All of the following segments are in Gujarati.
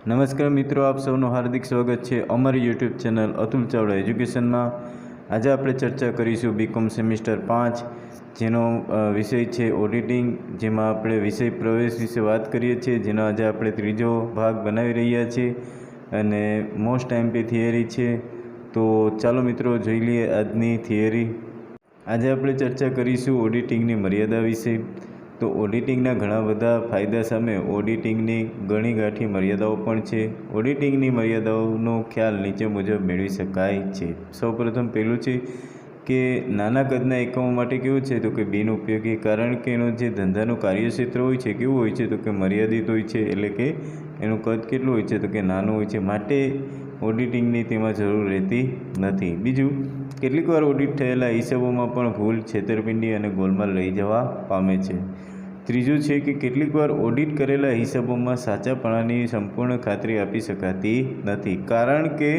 નમસ્કાર મિત્રો, આપ સૌનું હાર્દિક સ્વાગત છે અમારી યુટ્યુબ ચેનલ અતુલ ચાવડા એજ્યુકેશનમાં। આજે આપણે ચર્ચા કરીશું બીકોમ સેમિસ્ટર 5 જેનો વિષય છે ઓડિટિંગ, જેમાં આપણે વિષય પ્રવેશ વિશે વાત કરીએ છીએ, જેનો આજે આપણે ત્રીજો ભાગ બનાવી રહ્યા છીએ અને મોસ્ટ એમપી થિયરી છે। તો ચાલો મિત્રો જોઈ લઈએ આજની થિયરી। આજે આપણે ચર્ચા કરીશું ઓડિટિંગની મર્યાદા વિશે। તો ઓડિટિંગના ઘણા બધા ફાયદા સામે ઓડિટિંગની ઘણી ગાંઠી મર્યાદાઓ પણ છે। ઓડિટિંગની મર્યાદાઓનો ખ્યાલ નીચે મુજબ મેળવી શકાય છે। સૌપ્રથમ પહેલું છે કે નાના કદના એકમો માટે કેવું છે તો કે બિનઉપયોગી, કારણ કે એનું જે ધંધાનું કાર્યક્ષેત્ર હોય છે કેવું હોય છે તો કે મર્યાદિત હોય છે, એટલે કે એનું કદ કેટલું હોય છે તો કે નાનું હોય છે, માટે ઓડિટિંગની તેમાં જરૂર રહેતી નથી। બીજું, કેટલીક વાર ઓડિટ થયેલા હિસાબોમાં પણ ભૂલ, છેતરપિંડી અને ગોલમાલ રહી જવા પામે છે। ત્રીજું છે કે કેટલીક વાર ઓડિટ કરેલા હિસાબોમાં સાચાપણાની સંપૂર્ણ ખાતરી આપી શકાતી નથી, કારણ કે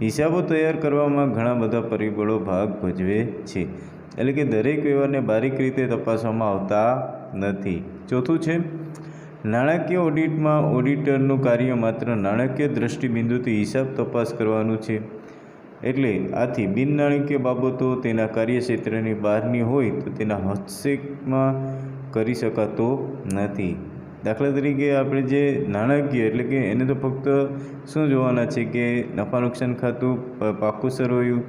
હિસાબો તૈયાર કરવામાં ઘણા બધા પરિબળો ભાગ ભજવે છે, એટલે કે દરેક વ્યવહારને બારીક રીતે તપાસવામાં આવતા નથી। ચોથું છે નાણાકીય ઓડિટમાં ઓડિટરનું કાર્ય માત્ર નાણાકીય દૃષ્ટિબિંદુથી હિસાબ તપાસ કરવાનું છે, એટલે આથી બિન નાણાકીય બાબતો તેના કાર્યક્ષેત્રની બહારની હોય તો તેના હસ્તક્ષેપમાં કરી શકાતો નથી। દાખલા તરીકે આપણે જે નાણાકીય એટલે કે એને તો ફક્ત શું જોવાના છે કે નફા નુકસાન ખાતું પાકું સરવૈયું,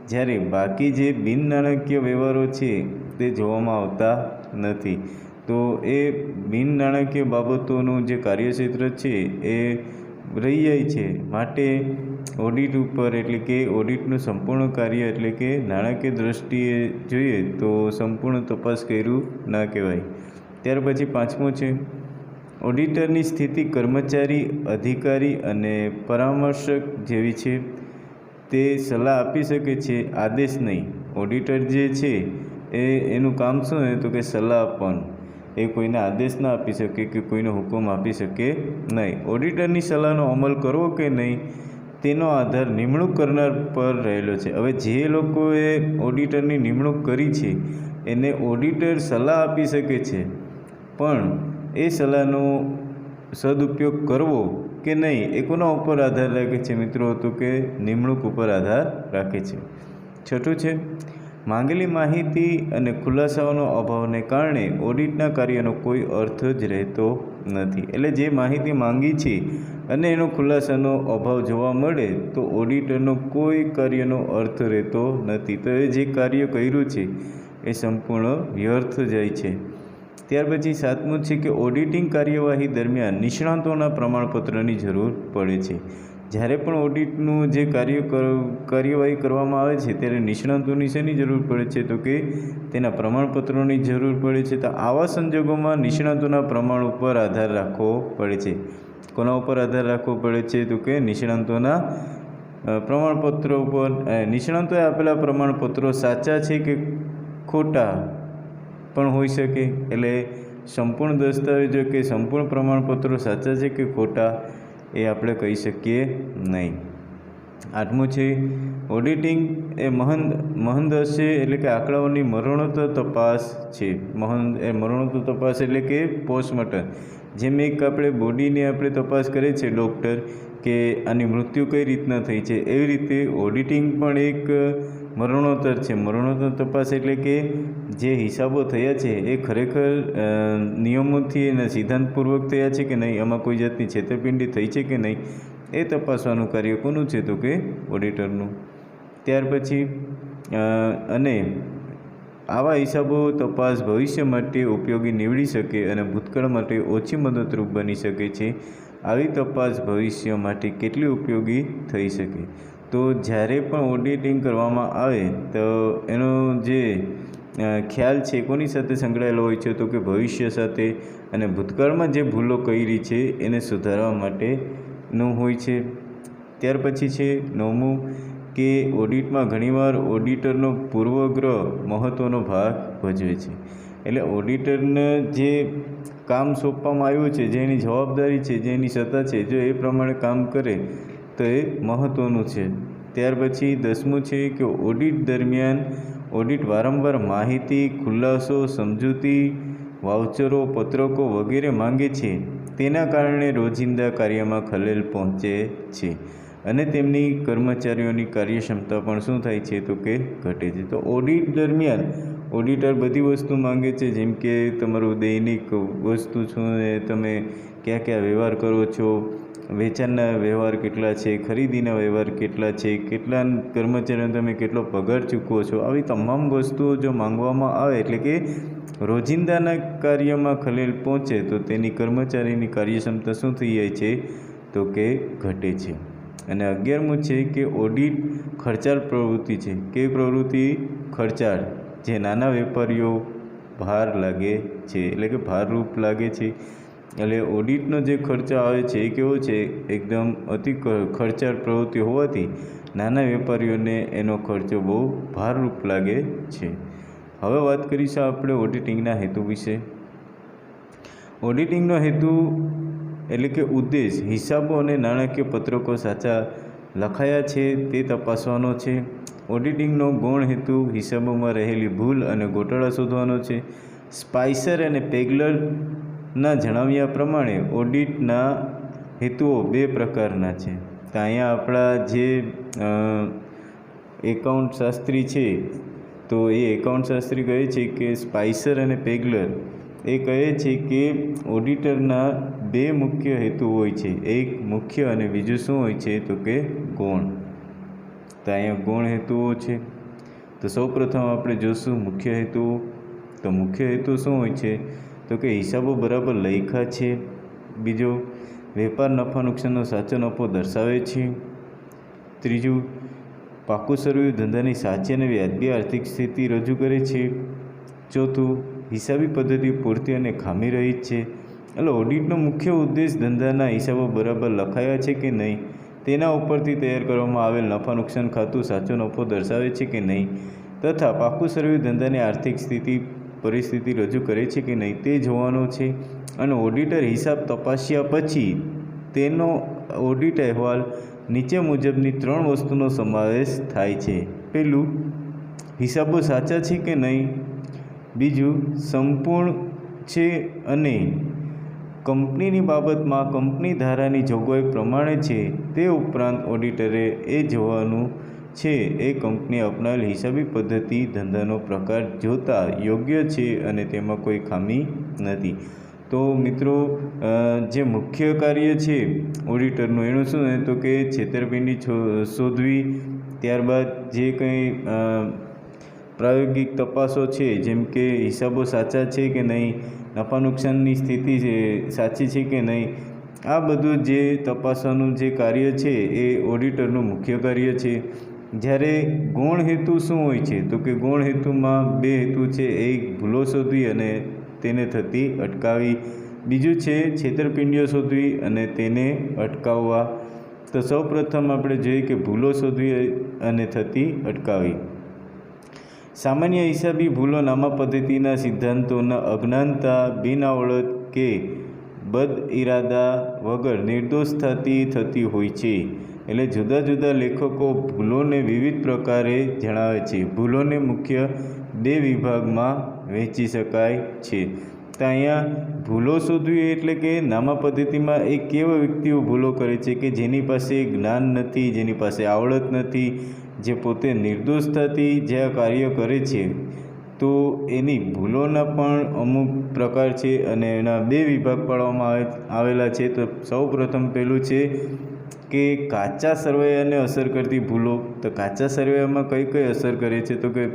જ્યારે બાકી જે બિન નાણાકીય વ્યવહારો છે તે જોવામાં આવતા નથી। તો એ બિન નાણાકીય બાબતોનું જે કાર્યક્ષેત્ર છે એ રહી જાય છે, માટે ઓડિટ ઉપર એટલે કે ઓડિટનું સંપૂર્ણ કાર્ય એટલે કે નાણાકીય દૃષ્ટિએ જોઈએ તો સંપૂર્ણ તપાસ કર્યું ના કહેવાય। ત્યાર પછી પાંચમું છે ઓડિટરની સ્થિતિ કર્મચારી, અધિકારી અને પરામર્શક જેવી છે, તે સલાહ આપી શકે છે, આદેશ નહીં। ઓડિટર જે છે એનું કામ શું છે તો કે સલાહ આપવાનું, એ કોઈને આદેશ ના આપી શકે કે કોઈનો હુકમ આપી શકે નહીં। ઓડિટરની સલાહનો અમલ કરવો કે નહીં તેનો આધાર નિમણૂક કરનાર પર રહેલો છે। હવે જે લોકોએ ઓડિટરની નિમણૂક કરી છે એને ઓડિટર સલાહ આપી શકે છે, પણ એ સલાહનો સદુપયોગ કરવો કે નહીં એ કોના ઉપર આધાર રાખે છે મિત્રો તો કે નિમણૂક ઉપર આધાર રાખે છે। છઠ્ઠું છે માંગેલી માહિતી અને ખુલાસાઓનો અભાવને કારણે ઓડિટના કાર્યનો કોઈ અર્થ જ રહેતો નથી, એટલે જે માહિતી માંગી છે અને એનો ખુલાસાનો અભાવ જોવા મળે તો ઓડિટરનો કોઈ કાર્યનો અર્થ રહેતો નથી, તો એ જે કાર્ય કર્યું છે એ સંપૂર્ણ વ્યર્થ જાય છે। ત્યાર પછી સાતમું છે કે ઓડિટિંગ કાર્યવાહી દરમિયાન નિષ્ણાતોના પ્રમાણપત્રની જરૂર પડે છે। જ્યારે પણ ઓડિટનું જે કાર્યવાહી કરવામાં આવે છે ત્યારે નિષ્ણાતોની શેની જરૂર પડે છે તો કે તેના પ્રમાણપત્રોની જરૂર પડે છે। તો આવા સંજોગોમાં નિષ્ણાતોના પ્રમાણ ઉપર આધાર રાખવો પડે છે। કોના ઉપર આધાર રાખવો પડે છે તો કે નિષ્ણાતોના પ્રમાણપત્રો ઉપર। નિષ્ણાતોએ આપેલા પ્રમાણપત્રો સાચા છે કે ખોટા પણ હોઈ શકે, એટલે સંપૂર્ણ દસ્તાવેજો કે સંપૂર્ણ પ્રમાણપત્રો સાચા છે કે ખોટા એ આપણે કહી શકીએ નહીં। આઠમું છે ઓડિટિંગ એ મહદઅંશે એટલે કે આંકડાઓની મરણોત્તર તપાસ છે। મરણોત્તર તપાસ એટલે કે પોસ્ટમોર્ટમ, જેમ એક આપણે બોડીની આપણે તપાસ કરીએ છીએ ડૉક્ટર કે આની મૃત્યુ કઈ રીતના થઈ છે, એવી રીતે ઓડિટિંગ પણ એક મરણોત્તર છે। મરણોત્તર તપાસ એટલે કે જે હિસાબો થયા છે એ ખરેખર નિયમોથી અને સિદ્ધાંતપૂર્વક થયા છે કે નહીં, એમાં કોઈ જાતની છેતરપિંડી થઈ છે કે નહીં, એ તપાસવાનું કાર્ય કોનું છે તો કે ઓડિટરનું। ત્યાર પછી અને આવા હિસાબો તપાસ ભવિષ્ય માટે ઉપયોગી નીવડી શકે અને ભૂતકાળ માટે ઓછી મદદરૂપ બની શકે છે। આવી તપાસ ભવિષ્ય માટે કેટલી ઉપયોગી થઈ શકે, તો જ્યારે પણ ઓડિટિંગ કરવામાં આવે તો એનો જે ખ્યાલ છે કોની સાથે સંકળાયેલો હોય છે તો કે ભવિષ્ય સાથે, અને ભૂતકાળમાં જે ભૂલો કરી છે એને સુધારવા માટેનું હોય છે। ત્યાર પછી છે નવમું કે ઓડિટમાં ઘણીવાર ઓડિટરનો પૂર્વગ્રહ મહત્ત્વનો ભાગ ભજવે છે, એટલે ઓડિટરને જે કામ સોંપવામાં આવ્યું છે, જે એની જવાબદારી છે, જે એની સત્તા છે, જો એ પ્રમાણે કામ કરે તો એ મહત્ત્વનું છે। ત્યાર પછી દસમું છે કે ઓડિટ દરમિયાન ઓડિટ વારંવાર માહિતી, ખુલાસો, સમજૂતી વાઉચરો, પત્રકો વગેરે માંગે છે, તેના કારણે રોજિંદા કાર્યમાં ખલેલ પહોંચે છે અને તેમની કર્મચારીઓની કાર્યક્ષમતા પણ શું થાય છે તો કે ઘટે છે. તો ઓડિટ દરમિયાન ઓડિટર બધી વસ્તુ માંગે છે, જેમ કે તમારું દૈનિક વસ્તુ શું તમે ક્યાં ક્યાં વ્યવહાર કરો છો, વેચાણના વ્યવહાર કેટલા છે, ખરીદીના વ્યવહાર કેટલા છે, કેટલા કર્મચારીઓને તમે કેટલો પગાર ચૂકવો છો, આવી તમામ વસ્તુઓ જો માંગવામાં આવે એટલે કે રોજિંદાના કાર્યમાં ખલેલ પહોંચે તો તેની કર્મચારીની કાર્યક્ષમતા શું થઈ જાય છે તો કે ઘટે છે. અને 11મું છે કે ઓડિટ ખર્ચાળ પ્રવૃત્તિ છે. કેવી પ્રવૃત્તિ? ખર્ચાળ, જે નાના વેપારીઓ ભાર લાગે છે, એટલે કે ભારરૂપ લાગે છે. એટલે ઓડિટનો જે ખર્ચો આવે છે એ કેવો છે? એકદમ અતિ ખર્ચાળ પ્રવૃત્તિ હોવાથી નાના વેપારીઓને એનો ખર્ચો બહુ ભારરૂપ લાગે છે. હવે વાત કરીશું આપણે ઓડિટિંગના હેતુ વિશે. ઓડિટિંગનો હેતુ એટલે કે ઉદ્દેશ હિસાબો અને નાણાકીય પત્રકો સાચા લખાયા છે તે તપાસવાનો છે. ઓડિટિંગનો ગૌણ હેતુ હિસાબોમાં રહેલી ભૂલ અને ગોટાળા શોધવાનો છે. સ્પાઇસર અને પેગલરના જણાવ્યા પ્રમાણે ઓડિટના હેતુઓ 2 પ્રકારના છે. તો અહીંયા આપણા જે એકાઉન્ટ શાસ્ત્રી છે તો એ એકાઉન્ટ શાસ્ત્રી કહે છે કે સ્પાઇસર અને પેગલર એ કહે છે કે ઓડિટરના 2 મુખ્ય હેતુ હોય છે, એક મુખ્ય અને બીજું શું હોય છે તો કે ગૌણ. તો અહીંયા ગૌણ હેતુઓ છે. તો સૌપ્રથમ આપણે જોશું મુખ્ય હેતુઓ. તો મુખ્ય હેતુ શું હોય છે તો કે હિસાબો બરાબર લખ્યા છે. બીજો, વેપાર નફા નુકસાનનો સાચો નફો દર્શાવે છે. ત્રીજું, પાકું સરવૈયું ધંધાની સાચી અને વ્યાજબી આર્થિક સ્થિતિ રજૂ કરે છે. ચોથું, હિસાબી પદ્ધતિ પૂરતી અને ખામી રહિત છે. એટલે ઓડિટનો મુખ્ય ઉદ્દેશ ધંધાના હિસાબો બરાબર લખાયા છે કે નહીં, તેના ઉપરથી તૈયાર કરવામાં આવેલ નફા નુકસાન ખાતું સાચો નફો દર્શાવે છે કે નહીં, તથા પાકું સરવૈયું ધંધાની આર્થિક પરિસ્થિતિ રજૂ કરે છે કે નહીં તે જોવાનો છે. અને ઓડિટર હિસાબ તપાસ્યા પછી તેનો ઓડિટ અહેવાલ નીચે મુજબની 3 વસ્તુનો સમાવેશ થાય છે. પહેલું, હિસાબો સાચા છે કે નહીં. બીજું, સંપૂર્ણ છે અને કંપનીની બાબતમાં કંપની ધારાની જોગવાઈ પ્રમાણે છે. તે ઉપરાંત ઓડિટરે એ જોવાનું છે એ કંપની અપનાવેલ હિસાબી પદ્ધતિ ધંધાનો પ્રકાર જોતાં યોગ્ય છે અને તેમાં કોઈ ખામી નથી. તો મિત્રો, જે મુખ્ય કાર્ય છે ઓડિટરનું એનું શું તો કે છેતરપિંડી શોધવી. ત્યારબાદ જે કંઈ પ્રાયોગિક તપાસો છે, જેમ કે હિસાબો સાચા છે કે નહીં, નફા નુકસાનની સ્થિતિ સાચી છે કે નહીં, આ બધું જે તપાસવાનું જે કાર્ય છે એ ઓડિટરનું મુખ્ય કાર્ય છે. જ્યારે ગૌણ હેતુ શું હોય છે તો કે ગૌણ હેતુમાં 2 હેતુ છે. એક, ભૂલો શોધવી અને તેને થતી અટકાવી. બીજું છે છેતરપિંડીઓ શોધવી અને તેને અટકાવવા. તો સૌપ્રથમ આપણે જોઈએ કે ભૂલો શોધવી અને થતી અટકાવી. સામાન્ય હિસાબી ભૂલો નામા પદ્ધતિના સિદ્ધાંતોના અજ્ઞાનતા, બિનઆવડત કે બદઇરાદા વગર નિર્દોષતાથી થતી હોય છે. એટલે જુદા જુદા લેખકો ભૂલોને વિવિધ પ્રકારે જણાવે છે. ભૂલોને મુખ્ય 2 વિભાગમાં વહેંચી શકાય છે. તો અહીંયા ભૂલો શોધવી એટલે કે નામા પદ્ધતિમાં એ કેવા વ્યક્તિઓ ભૂલો કરે છે કે જેની પાસે જ્ઞાન નથી, જેની પાસે આવડત નથી, જે પોતે નિર્દોષતાથી જે આ કાર્ય કરે છે. તો એની ભૂલોના પણ અમુક પ્રકાર છે અને એના 2 વિભાગ પાડવામાં આવેલા છે. તો સૌપ્રથમ પહેલું છે કે કાચા સરવૈયાને અસર કરતી ભૂલો. તો કાચા સરવૈયામાં કઈ કઈ અસર કરે છે તો કે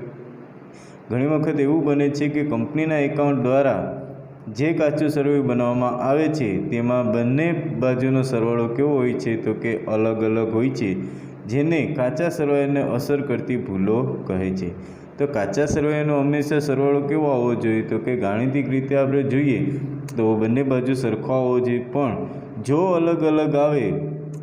ઘણી વખત એવું બને છે કે કંપનીના એકાઉન્ટ દ્વારા જે કાચું સરવૈયું બનાવવામાં આવે છે તેમાં બંને બાજુનો સરવાળો કેવો હોય છે તો કે અલગ અલગ હોય છે, જેને કાચા સરવૈયાને અસર કરતી ભૂલો કહે છે. તો કાચા સરવૈયાનો હંમેશા સરવાળો કેવો આવવો જોઈએ તો કે ગાણિતિક રીતે આપણે જોઈએ તો બંને બાજુ સરખો આવવો જોઈએ, પણ જો અલગ અલગ આવે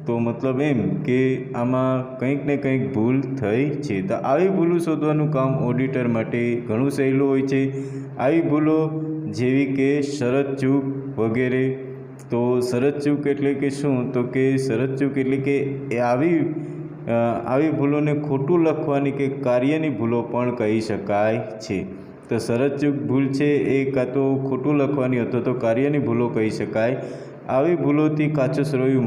તો મતલબ એમ કે આમાં કંઈક ને કંઈક ભૂલ થઈ છે. તો આવી ભૂલો શોધવાનું કામ ઓડિટર માટે ઘણું સહેલું હોય છે. આવી ભૂલો જેવી કે શરત ચૂક વગેરે. તો શરત ચૂક એટલે કે શું તો કે શરત ચૂક એટલે કે આવી ભૂલોને ખોટું લખવાની કે કાર્યની ભૂલો પણ કહી શકાય છે. તો શરતચૂક ભૂલ છે એ કાં તો ખોટું લખવાની અથવા તો કાર્યની ભૂલો કહી શકાય. આવી ભૂલોથી કાચું સરવૈયું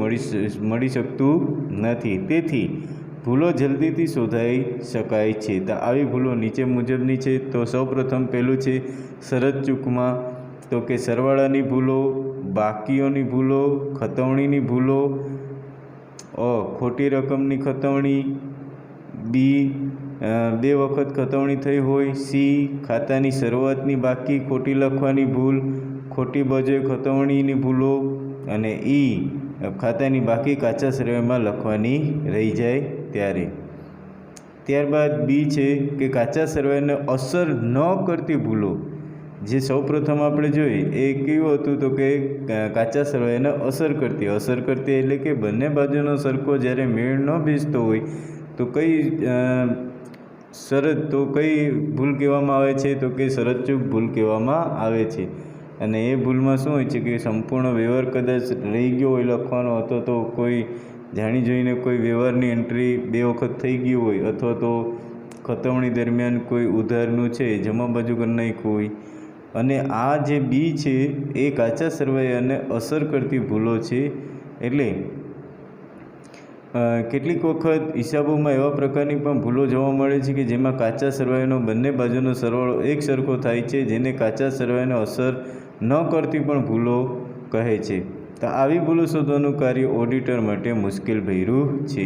મળી શકતું નથી, તેથી ભૂલો જલ્દીથી શોધાઈ શકાય છે. તો આવી ભૂલો નીચે મુજબની છે. તો સૌપ્રથમ પહેલું છે શરતચૂકમાં તો કે સરવાળાની ભૂલો, બાકીઓની ભૂલો, ખતવણીની ભૂલો, ખોટી રકમની ખતવણી, બી 2 વખત ખતવણી થઈ હોય, સી ખાતાની શરૂઆતની બાકી ખોટી લખવાની ભૂલ, ખોટી બાજુએ ખતવણીની ભૂલો, અને ઈ ખાતાની બાકી કાચા સરવૈયામાં લખવાની રહી જાય ત્યારે. ત્યારબાદ બી છે કે કાચા સરવૈયાને અસર ન કરતી ભૂલો. જે સૌપ્રથમ આપણે જોઈ એ કેવું હતું તો કે કાચા સરવૈયાને અસર કરતી એટલે કે બંને બાજુનો સરખો જ્યારે મેળ ન બેસતો હોય તો કઈ ભૂલ કહેવામાં આવે છે તો કે શરતચૂક ભૂલ કહેવામાં આવે છે. અને એ ભૂલમાં શું હોય છે કે સંપૂર્ણ વ્યવહાર કદાચ રહી ગયો હોય લખવાનો, અથવા તો કોઈ જાણી જોઈને કોઈ વ્યવહારની એન્ટ્રી 2 વખત થઈ ગઈ હોય, અથવા તો ખતવણી દરમિયાન કોઈ ઉધારનું છે જમા બાજુ કરી નાખ્યું હોય. અને આ જે બી છે એ કાચા સરવૈયાને અસર કરતી ભૂલો છે. એટલે કેટલીક વખત હિસાબોમાં એવા પ્રકારની પણ ભૂલો જોવા મળે છે કે જેમાં કાચા સરવૈયાનો બંને બાજુનો સરવાળો એક સરખો થાય છે, જેને કાચા સરવૈયાને અસર ન કરતી પણ ભૂલો કહે છે. તો આવી ભૂલો શોધવાનું કાર્ય ઓડિટર માટે મુશ્કેલ ભર્યું છે.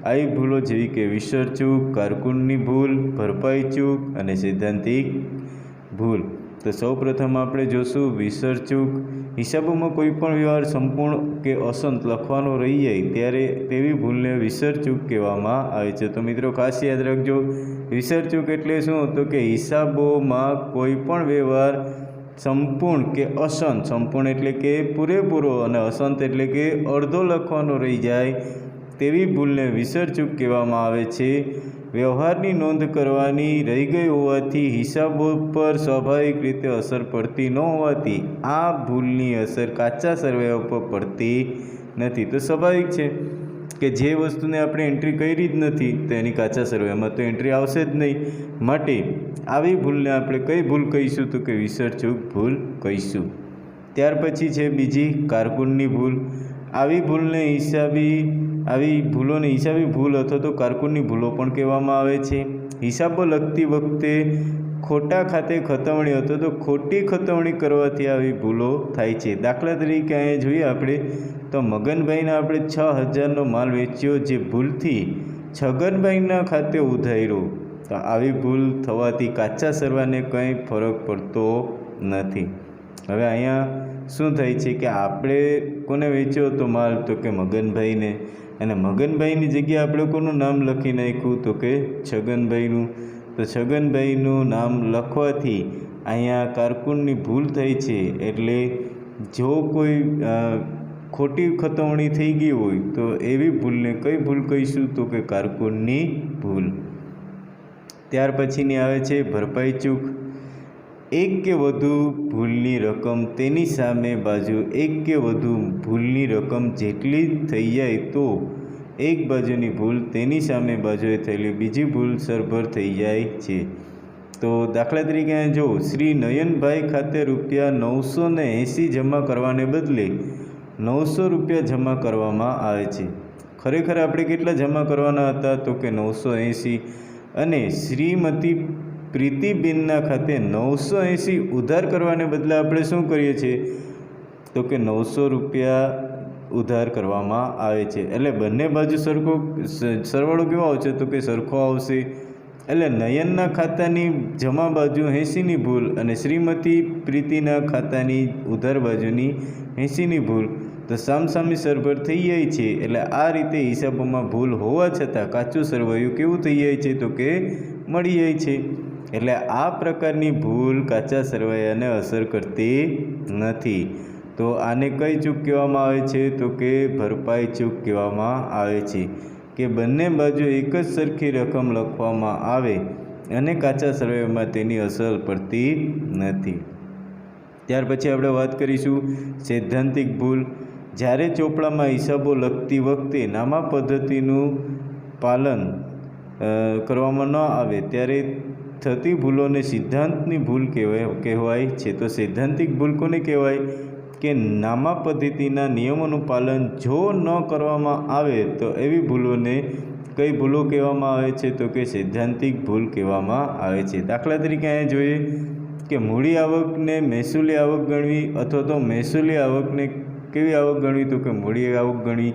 આવી ભૂલો જેવી કે વિસરચૂક, કારકુનની ભૂલ, ભરપાઈ ચૂક અને સૈદ્ધાંતિક ભૂલ. તો સૌપ્રથમ આપણે જોશું વિસરચૂક. હિસાબોમાં કોઈ પણ વ્યવહાર સંપૂર્ણ કે અસંત લખવાનો રહી જાય ત્યારે તેવી ભૂલને વિસરચૂક કહેવામાં આવે છે. તો મિત્રો ખાસ યાદ રાખજો, વિસરચૂક એટલે શું તો કે હિસાબોમાં કોઈ પણ વ્યવહાર સંપૂર્ણ કે અસંત, સંપૂર્ણ એટલે કે પૂરેપૂરો અને અસંત એટલે કે અડધો લખવાનો રહી જાય તેવી ભૂલને વિસરચૂક કહેવામાં આવે છે. વ્યવહારની નોંધ કરવાની રહી ગઈ હોવાથી હિસાબો પર સ્વાભાવિક રીતે અસર પડતી ન હોવાથી આ ભૂલની અસર કાચા સરવૈયા ઉપર પડતી નથી. તો સ્વાભાવિક છે કે જે વસ્તુને આપણે એન્ટ્રી કરી જ નથી તો એની કાચા સરવૈયામાં તો એન્ટ્રી આવશે જ નહીં. માટે આવી ભૂલને આપણે કઈ ભૂલ કહીશું તો કે વિસરચૂક ભૂલ કહીશું. ત્યાર પછી છે બીજી કારકુનની ભૂલ. આવી ભૂલોને હિસાબી ભૂલ અથવા તો કારકુનની ભૂલો પણ કહેવામાં આવે છે. હિસાબો લખતી વખતે ખોટા ખાતે ખતવણી અથવા તો ખોટી ખતવણી કરવાથી આવી ભૂલો થાય છે. દાખલા તરીકે અહીંયા જોઈએ આપણે તો મગનભાઈને આપણે 6,000નો માલ વેચ્યો જે ભૂલથી છગનભાઈના ખાતે ઉધાર્યો. તો આવી ભૂલ થવાથી કાચા સરવાને કંઈ ફરક પડતો નથી. હવે અહીંયા શું થાય છે કે આપણે કોને વેચ્યો હતો માલ તો કે મગનભાઈને, અને મગનભાઈની જગ્યાએ આપણે કોનું નામ લખી નાખ્યું તો કે છગનભાઈનું. તો છગનભાઈનું નામ લખવાથી અહીંયા કારકુનની ભૂલ થઈ છે. એટલે જો કોઈ ખોટી ખતવણી થઈ ગઈ હોય તો એવી ભૂલને કઈ ભૂલ કહીશું તો કે કારકુનની ભૂલ. ત્યાર પછીની આવે છે ભરપાઈ ચૂક. એક કે વધુ ભૂલની રકમ તેની સામે બાજુ એક કે વધુ ભૂલની રકમ જેટલી થઈ જાય તો એક બાજુની ભૂલ તેની સામે બાજુએ થયેલી બીજી ભૂલ સરભર થઈ જાય છે. તો દાખલા તરીકે જો શ્રી નયનભાઈ ખાતે ₹980 જમા કરવાને બદલે 900 રૂપિયા જમા કરવામાં આવે છે. ખરેખર આપણે કેટલા જમા કરવાના હતા તો કે 980, અને શ્રીમતી પ્રીતિબેનના ખાતે 980 ઉધાર કરવાને બદલે આપણે શું કરીએ છીએ તો કે 900 રૂપિયા ઉધાર કરવામાં આવે છે. એટલે બંને બાજુ સરવાળો કેવો આવશે તો કે સરખો આવશે. એટલે નયનના ખાતાની જમા બાજુ 80ની ભૂલ અને શ્રીમતી પ્રીતિના ખાતાની ઉધાર બાજુની 80ની ભૂલ તો સામસામે સરભર થઈ જાય છે. એટલે આ રીતે હિસાબોમાં ભૂલ હોવા છતાં કાચું સરવૈયું કેવું થઈ જાય છે તો કે મળી જાય છે. એટલે આ પ્રકારની ભૂલ કાચા સરવૈયાને અસર કરતી નથી. તો આને કઈ ચૂક કહેવામાં આવે છે તો કે ભરપાઈ ચૂક કહેવામાં આવે છે, કે બંને બાજુ એક જ સરખી રકમ લખવામાં આવે અને કાચા સરવૈયામાં તેની અસર પડતી નથી. ત્યાર પછી આપણે વાત કરીશું સૈદ્ધાંતિક ભૂલ. જ્યારે ચોપડામાં હિસાબો લખતી વખતે નામા પદ્ધતિનું પાલન કરવામાં ન આવે ત્યારે થતી ભૂલોને સિદ્ધાંતની ભૂલ કહેવાય છે. તો સૈદ્ધાંતિક ભૂલ કોને કહેવાય કે નામા પદ્ધતિના નિયમોનું પાલન જો ન કરવામાં આવે તો એવી ભૂલોને કઈ ભૂલો કહેવામાં આવે છે તો કે સૈદ્ધાંતિક ભૂલ કહેવામાં આવે છે. દાખલા તરીકે અહીંયા જોઈએ કે મૂડી આવકને મહેસૂલી આવક ગણવી અથવા તો મહેસૂલી આવકને કેવી આવક ગણવી તો કે મૂડી આવક ગણવી.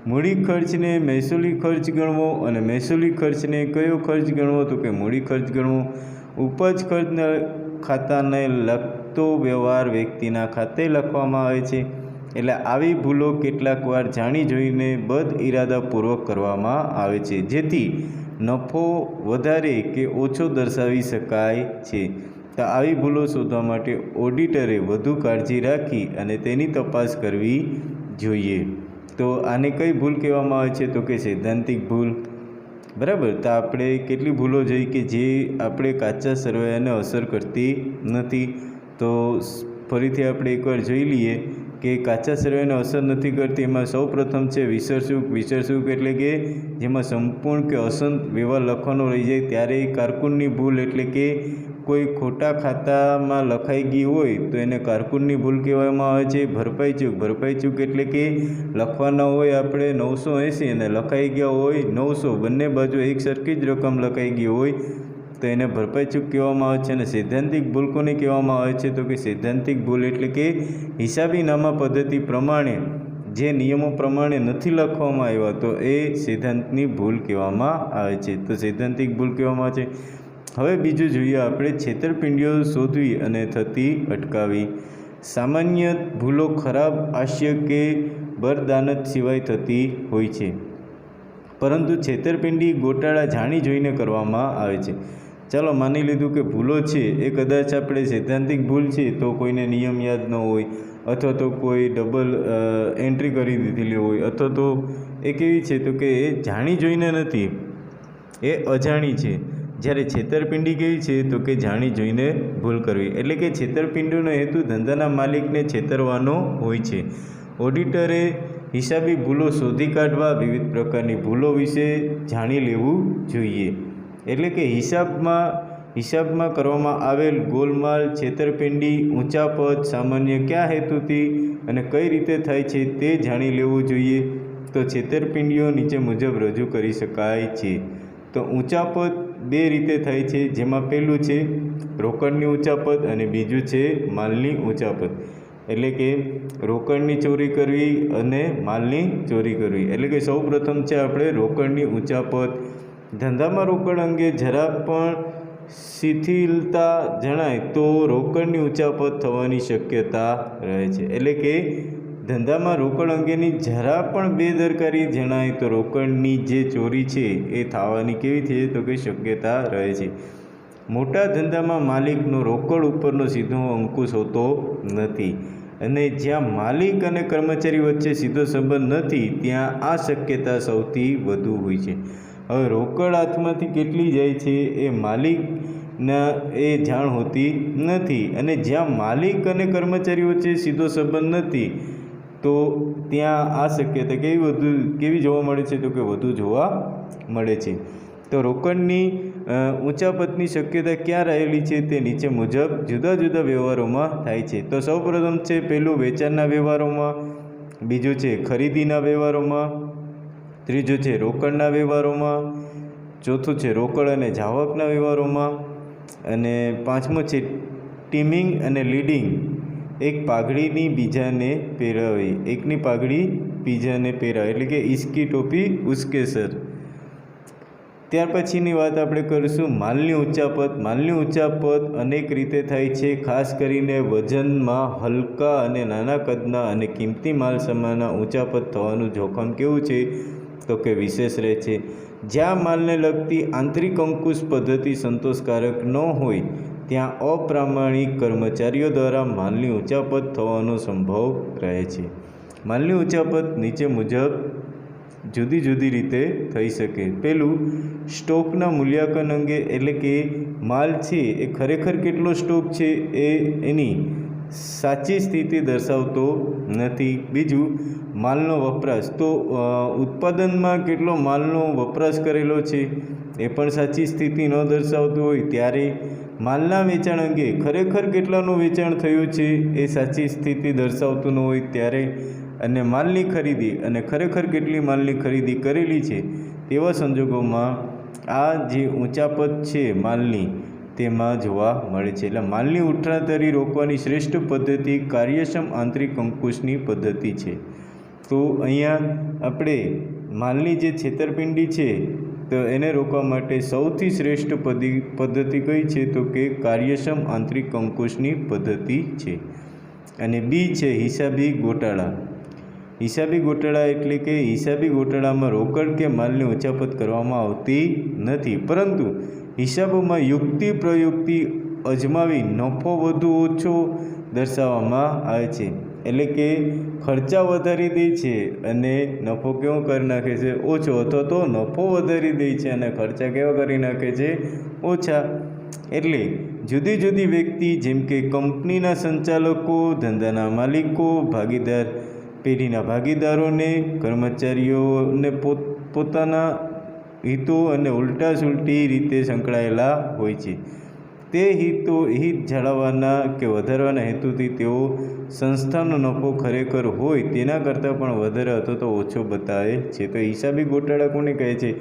મૂડી ખર્ચને મહેસૂલી ખર્ચ ગણવો અને મહેસૂલી ખર્ચને કયો ખર્ચ ગણવો તો કે મૂડી ખર્ચ ગણવો. ઉપજ ખર્ચના ખાતાને લગતો વ્યવહાર વ્યક્તિના ખાતે લખવામાં આવે છે. એટલે આવી ભૂલો કેટલાક વાર જાણી જોઈને બદ ઇરાદાપૂર્વક કરવામાં આવે છે, જેથી નફો વધારે કે ઓછો દર્શાવી શકાય છે. તો આવી ભૂલો શોધવા માટે ઓડિટરે વધુ કાળજી રાખી અને તેની તપાસ કરવી જોઈએ. તો આને કઈ ભૂલ કહેવામાં આવે છે તો કે સૈદ્ધાંતિક ભૂલ. બરાબર. તો આપણે કેટલી ભૂલો જોઈ કે જે આપણે કાચા સરવૈયાને અસર કરતી નથી. તો ફરીથી આપણે એકવાર જોઈ લઈએ કે કાચા સરવૈયાને અસર નથી કરતી. એમાં સૌ પ્રથમ છે વિસરસુક. વિસરસુક એટલે કે જેમાં સંપૂર્ણ કે અસંત વ્યવહાર લખવાનો રહી જાય ત્યારે કારકુનની ભૂલ એટલે કે કોઈ ખોટા ખાતામાં લખાઈ ગઈ હોય તો એને કારકુનની ભૂલ કહેવામાં આવે છે. ભરપાઈ ચૂક. ભરપાઈ ચૂક એટલે કે લખવાના હોય આપણે 980 અને લખાઈ ગયા હોય 900, બંને બાજુ એક સરખી જ રકમ લખાઈ ગઈ હોય તો એને ભરપાઈ ચૂક કહેવામાં આવે છે. અને સૈદ્ધાંતિક ભૂલ કોને કહેવામાં આવે છે તો કે સૈદ્ધાંતિક ભૂલ એટલે કે હિસાબી નામા પદ્ધતિ પ્રમાણે જે નિયમો પ્રમાણે નથી લખવામાં આવ્યા તો એ સૈદ્ધાંતની ભૂલ કહેવામાં આવે છે. તો સૈદ્ધાંતિક ભૂલ કહેવામાં આવે છે. હવે બીજું જોઈએ આપણે છેતરપિંડીઓ શોધવી અને થતી અટકાવી. સામાન્ય ભૂલો ખરાબ હાસ્ય કે બરદાનત સિવાય થતી હોય છે, પરંતુ છેતરપિંડી ગોટાળા જાણી જોઈને કરવામાં આવે છે. ચાલો માની લીધું કે ભૂલો છે એ કદાચ આપણે સૈદ્ધાંતિક ભૂલ છે તો કોઈને નિયમ યાદ ન હોય અથવા તો કોઈ ડબલ એન્ટ્રી કરી દીધેલી હોય અથવા તો એ કેવી છે તો કે એ જાણી જોઈને નથી, એ અજાણી છે. જ્યારે છેતરપિંડી કેવી છે તો કે જાણી જોઈને ભૂલ કરવી. એટલે કે છેતરપિંડીનો હેતુ ધંધાના માલિકને છેતરવાનો હોય છે. ઓડિટરે હિસાબી ભૂલો શોધી કાઢવા વિવિધ પ્રકારની ભૂલો વિશે જાણી લેવું જોઈએ. એટલે કે હિસાબમાં કરવામાં આવેલ ગોલમાલ, છેતરપિંડી, ઊંચા પદ સામાન્ય કયા હેતુથી અને કઈ રીતે થાય છે તે જાણી લેવું જોઈએ. તો છેતરપિંડીઓ નીચે મુજબ રજૂ કરી શકાય છે. તો ઊંચા પદ બે રીતે થાય છે, જેમાં પહેલું છે રોકડની ઊંચા પદ અને બીજું છે માલની ઊંચા પદ. એટલે કે રોકડની ચોરી કરવી અને માલની ચોરી કરવી. એટલે કે સૌ પ્રથમ છે આપણે રોકડની ઊંચા પદ. ધંધામાં રોકડ અંગે જરા પણ શિથિલતા જણાય તો રોકડની ઊંચા પદ થવાની શક્યતા રહે છે. એટલે કે ધંધામાં રોકડ અંગેની જરા પણ બેદરકારી જણાય તો રોકડની જે ચોરી છે એ થવાની કેવી છે તો કે શક્યતા રહે છે. મોટા ધંધામાં માલિકનો રોકડ ઉપરનો સીધો અંકુશ હોતો નથી અને જ્યાં માલિક અને કર્મચારી વચ્ચે સીધો સંબંધ નથી ત્યાં આ શક્યતા સૌથી વધુ હોય છે. હવે રોકડ હાથમાંથી કેટલી જાય છે એ માલિકના એ જાણ હોતી નથી અને જ્યાં માલિક અને કર્મચારી વચ્ચે સીધો સંબંધ નથી તો ત્યાં આ શક્યતા કેવી જોવા મળે છે તો કે વધુ જોવા મળે છે. તો રોકડની ઊંચા પદની શક્યતા ક્યાં રહેલી છે તે નીચે મુજબ જુદા જુદા વ્યવહારોમાં થાય છે. તો સૌપ્રથમ છે પહેલું વેચાણના વ્યવહારોમાં, બીજું છે ખરીદીના વ્યવહારોમાં, ત્રીજું છે રોકડના વ્યવહારોમાં, ચોથું છે રોકડ અને જાવકના વ્યવહારોમાં અને પાંચમું છે ટીમિંગ અને લીડિંગ. એક પાઘડીની બીજાને પહેરાવી, એકની પાઘડી બીજાને પહેરાવી એટલે કે ઇસકી ટોપી ઉસકે સર. ત્યાર પછીની વાત આપણે કરીશું માલની ઊંચા પદ. માલની ઊંચા પદ અનેક રીતે થાય છે. ખાસ કરીને વજનમાં હલકા અને નાના કદના અને કિંમતી માલ સામાનના ઊંચા પદ થવાનું જોખમ કેવું છે તો કે વિશેષ રહે છે. જ્યાં માલને લગતી આંતરિક અંકુશ પદ્ધતિ સંતોષકારક ન હોય ત્યાં અપ્રામાણિક કર્મચારીઓ દ્વારા માલની ઊંચા પદ થવાનો સંભવ રહે છે. માલની ઊંચા પદ નીચે મુજબ જુદી જુદી રીતે થઈ શકે. પહેલું સ્ટોકના મૂલ્યાંકન અંગે એટલે કે માલ છે એ ખરેખર કેટલો સ્ટોક છે એ એની સાચી સ્થિતિ દર્શાવતો નથી. બીજું, માલનો વપરાશ. તો ઉત્પાદનમાં કેટલો માલનો વપરાશ કરેલો છે એ પણ સાચી સ્થિતિ ન દર્શાવતું હોય ત્યારે માલના વેચાણ અંગે ખરેખર કેટલાનું વેચાણ થયું છે એ સાચી સ્થિતિ દર્શાવતું ન હોય ત્યારે, અને માલની ખરીદી અને ખરેખર કેટલી માલની ખરીદી કરેલી છે તેવા સંજોગોમાં આ જે ઊંચા પદ છે માલની તેમાં જોવા મળે છે. એટલે માલની ઉઠરાતરી રોકવાની શ્રેષ્ઠ પદ્ધતિ કાર્યક્ષમ આંતરિક અંકુશની પદ્ધતિ છે. તો અહીંયા આપણે માલની જે છેતરપિંડી છે તો એને રોકવા માટે સૌથી શ્રેષ્ઠ પદ્ધતિ કઈ છે તો કે કાર્યક્ષમ આંતરિક અંકુશની પદ્ધતિ છે. અને બી છે હિસાબી ગોટાળા. હિસાબી ગોટાળા એટલે કે હિસાબી ગોટાળામાં રોકડ કે માલની ઉચાપત કરવામાં આવતી નથી, પરંતુ હિસાબોમાં યુક્તિ પ્રયુક્તિ અજમાવી નફો વધુ ઓછો દર્શાવવામાં આવે છે. એટલે કે ખર્ચા વધારી દે છે અને નફો કેવો કરી નાખે છે ઓછો, અથવા તો નફો વધારી દે છે અને ખર્ચા કેવા કરી નાખે છે ઓછા. એટલે જુદી જુદી વ્યક્તિ જેમ કે કંપનીના સંચાલકો, ધંધાના માલિકો, ભાગીદાર પેઢીના ભાગીદારોને, કર્મચારીઓને પોતાના હિતો અને ઉલટા સુલટી રીતે સંકળાયેલા હોય છે. તે હિત જાળવવાના કે વધારવાના હેતુથી તેઓ સંસ્થાનો નફો ખરેખર હોય તેના કરતાં પણ વધારે અથવા તો ઓછો બતાવે છે. તો હિસાબી ગોટાળા કોને કહે છે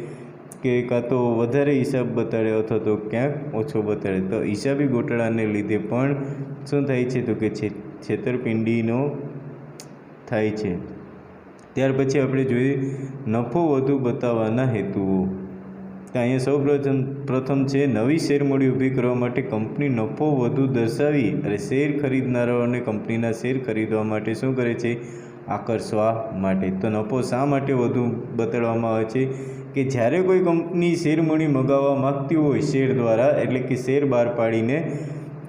કે કાં તો વધારે હિસાબ બતાડે અથવા તો ક્યાંક ઓછો બતાડે. તો હિસાબી ગોટાળાને લીધે પણ શું થાય છે તો કે છેતરપિંડીનો થાય છે. ત્યાર પછી આપણે જોઈએ નફો વધુ બતાવવાના હેતુઓ. તો અહીંયા સૌ પ્રથમ છે નવી શેરમૂડી ઊભી કરવા માટે કંપની નફો વધુ દર્શાવી અને શેર ખરીદનારાઓને કંપનીના શેર ખરીદવા માટે શું કરે છે આકર્ષવા માટે. તો નફો શા માટે વધુ બતાડવામાં આવે છે કે જ્યારે કોઈ કંપની શેરમૂડી મગાવવા માગતી હોય શેર દ્વારા, એટલે કે શેર બહાર પાડીને,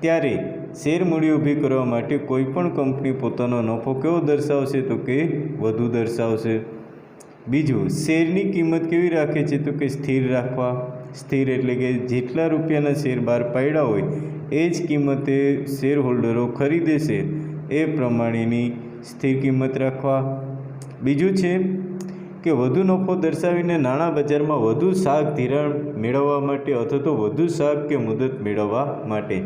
ત્યારે શેરમૂડી ઊભી કરવા માટે કોઈ પણ કંપની પોતાનો નફો કેવો દર્શાવશે તો કે વધુ દર્શાવશે. બીજું, શેરની કિંમત કેવી રાખે છે તો કે સ્થિર રાખવા. સ્થિર એટલે કે જેટલા રૂપિયાના શેર બહાર પાડ્યા હોય એ જ કિંમતે શેર હોલ્ડરો ખરીદે છે એ પ્રમાણેની સ્થિર કિંમત રાખવા. બીજું છે કે વધુ નફો દર્શાવીને નાણાં બજારમાં વધુ શાક ધિરાણ મેળવવા માટે અથવા તો વધુ શાક કે મુદત મેળવવા માટે.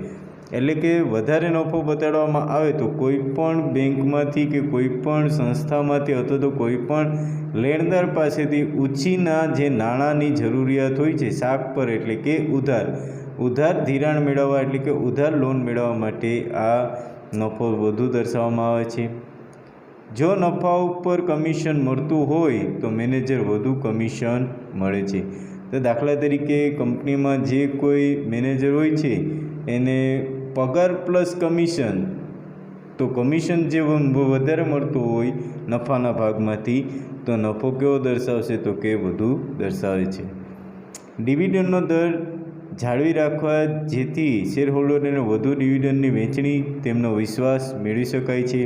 એટલે કે વધારે નફો બતાડવામાં આવે તો કોઈ પણ બેંકમાંથી કે કોઈ પણ સંસ્થામાંથી અથવા તો કોઈ પણ લેણદાર પાસેથી ઉછીના જે નાણાંની જરૂરિયાત હોય છે શાક પર, એટલે કે ઉધાર ધિરાણ મેળવવા, એટલે કે ઉધાર લોન મેળવવા માટે આ નફો વધુ દર્શાવવામાં આવે છે. જો નફા ઉપર કમિશન મળતું હોય તો મેનેજર વધુ કમિશન મળે છે. તો દાખલા તરીકે કંપનીમાં જે કોઈ મેનેજર હોય છે એને પગાર પ્લસ કમિશન, તો કમિશન જે વધારે મળતું હોય નફાના ભાગમાંથી તો નફો કેવો દર્શાવશે તો કે વધુ દર્શાવે છે. ડિવિડન્ડનો દર જાળવી રાખવા જેથી શેરહોલ્ડરને વધુ ડિવિડન્ડની વહેંચણી તેમનો વિશ્વાસ મેળવી શકાય છે.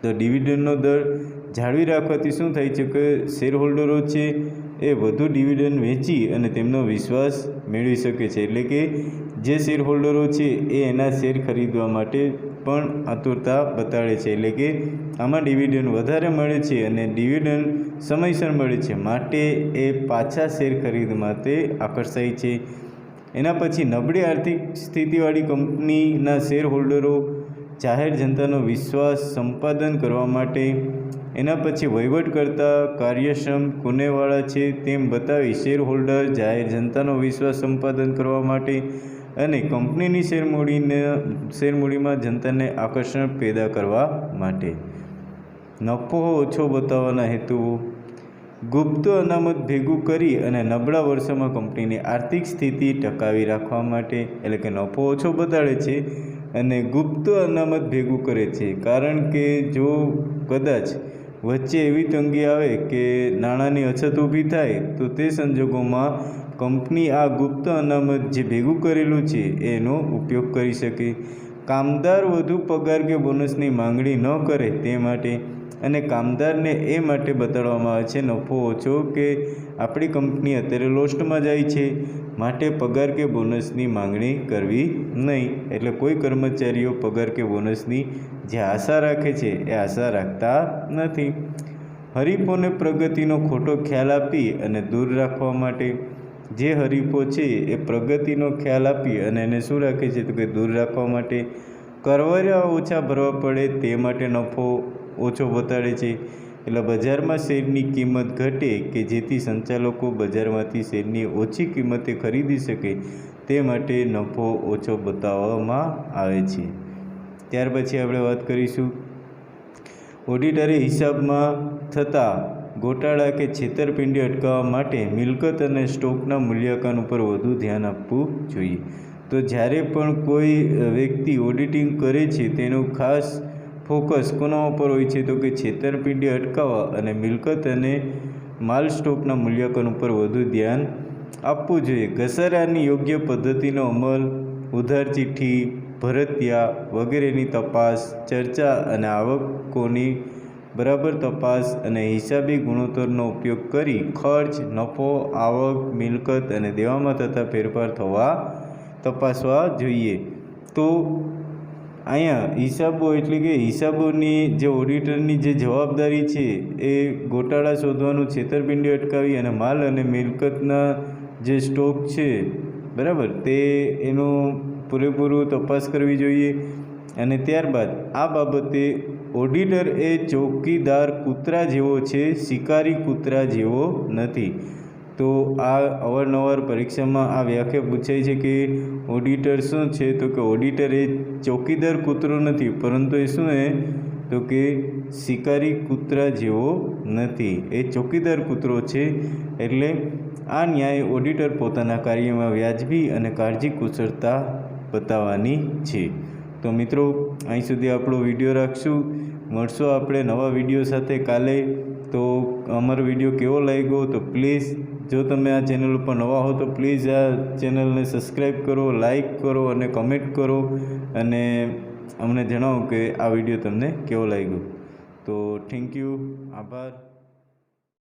તો ડિવિડન્ડનો દર જાળવી રાખવાથી શું થાય છે કે શેરહોલ્ડરો છે એ વધુ ડિવિડન્ડ વહેંચી અને તેમનો વિશ્વાસ મેળવી શકે છે. એટલે કે જે શેરહોલ્ડરો છે એ એના શેર ખરીદવા માટે પણ આતુરતા બતાડે છે. એટલે કે આમાં ડિવિડન્ડ વધારે મળે છે અને ડિવિડન્ડ સમયસર મળે છે માટે એ પાછા શેર ખરીદ માટે આકર્ષાય છે. એના પછી નબળી આર્થિક સ્થિતિવાળી કંપનીના શેરહોલ્ડરો જાહેર જનતાનો વિશ્વાસ સંપાદન કરવા માટે એના પછી વહીવટ કરતા કાર્યક્ષમ કુનેવાળા છે તેમ બતાવી શેરહોલ્ડર જાહેર જનતાનો વિશ્વાસ સંપાદન કરવા માટે અને કંપનીની શેરમૂડીમાં જનતાને આકર્ષણ પેદા કરવા માટે. નફો ઓછો બતાવવાના હેતુઓ. ગુપ્ત અનામત ભેગું કરી અને નબળા વર્ષોમાં કંપનીની આર્થિક સ્થિતિ ટકાવી રાખવા માટે. એટલે કે નફો ઓછો બતાડે છે અને ગુપ્ત અનામત ભેગું કરે છે, કારણ કે જો કદાચ વચ્ચે એવી તંગી આવે કે નાણાંની અછત ઊભી થાય તો તે સંજોગોમાં કંપની આ ગુપ્ત અનામત જે ભેગું કરેલું છે એનો ઉપયોગ કરી શકે. કામદાર વધુ પગાર કે બોનસની માંગણી ન કરે તે માટે. અને કામદારને એ માટે બતાડવામાં આવે છે નફો ઓછો કે આપણી કંપની અત્યારે લોસ્ટમાં જાય છે, માટે પગાર કે બોનસની માંગણી કરવી નહીં. એટલે કોઈ કર્મચારીઓ પગાર કે બોનસની જે આશા રાખે છે એ આશા રાખતા નથી. હરીફોને પ્રગતિનો ખોટો ખ્યાલ આપી અને દૂર રાખવા માટે, જે હરીફો છે એ પ્રગતિનો ખ્યાલ આપી અને એને શું રાખે છે તો કે દૂર રાખવા માટે, કરવેરા ઓછા ભરવા પડે તે માટે નફો ઓછો બતાડે છે. એટલે બજારમાં શેરની કિંમત ઘટે કે જેથી સંચાલકો બજારમાંથી શેરની ઓછી કિંમતે ખરીદી શકે તે માટે નફો ઓછો બતાવવામાં આવે છે. ત્યાર પછી આપણે વાત કરીશું ઓડિટરે હિસાબમાં થતા ગોટાળા કે છેતરપિંડી અટકાવવા માટે મિલકત અને સ્ટોકના મૂલ્યાંકન ઉપર વધુ ધ્યાન આપવું જોઈએ. તો જ્યારે પણ કોઈ વ્યક્તિ ઓડિટિંગ કરે છે તેનું ખાસ ફોકસ કોના ઉપર હોય છે તો કે છેતરપિંડી અટકાવવા અને મિલકત અને માલ સ્ટોકના મૂલ્યાંકન ઉપર વધુ ધ્યાન આપવું જોઈએ. ઘસારાની યોગ્ય પદ્ધતિનો અમલ, ઉધાર ચિઠ્ઠી, ભરતિયા વગેરેની તપાસ, ચર્ચા અને આવકોની બરાબર તપાસ અને હિસાબી ગુણોત્તરનો ઉપયોગ કરી ખર્ચ, નફો, આવક, મિલકત અને દેવામાં થતા ફેરફાર થવા તપાસવા જોઈએ. તો અહીંયા હિસાબો એટલે કે હિસાબોની જે ઓડિટરની જે જવાબદારી છે એ ગોટાળા શોધવાનું, છેતરપિંડી અટકાવી અને માલ અને મિલકતના જે સ્ટોક છે બરાબર તે એનું પૂરેપૂરું તપાસ કરવી જોઈએ. અને ત્યારબાદ આ બાબતે ઓડિટર એ ચોકીદાર કૂતરા જેવો છે, શિકારી કૂતરા જેવો નથી. તો આ અવારનવાર પરીક્ષામાં આ વ્યાખ્યા પૂછાય છે કે ઓડિટર શું છે તો કે ઓડિટર એ ચોકીદાર કૂતરો નથી, પરંતુ એ શું છે તો કે શિકારી કૂતરા જેવો નથી, એ ચોકીદાર કૂતરો છે. એટલે આ ન્યાય ઓડિટર પોતાના કાર્યમાં વ્યાજબી અને કાળજી કુશળતા બતાવવાની છે. તો મિત્રો અહીં સુધી આપણો વિડીયો રાખશું. મળશું આપણે નવા વિડીયો સાથે કાલે. તો અમારો વિડીયો કેવો લાગ્યો તો પ્લીઝ, જો તમે આ ચેનલ ઉપર નવા હો તો પ્લીઝ આ ચેનલને સબસ્ક્રાઈબ કરો, લાઈક કરો અને કમેન્ટ કરો અને અમને જણાવો કે આ વિડીયો તમને કેવો લાગ્યો. તો થેન્ક યુ, આભાર.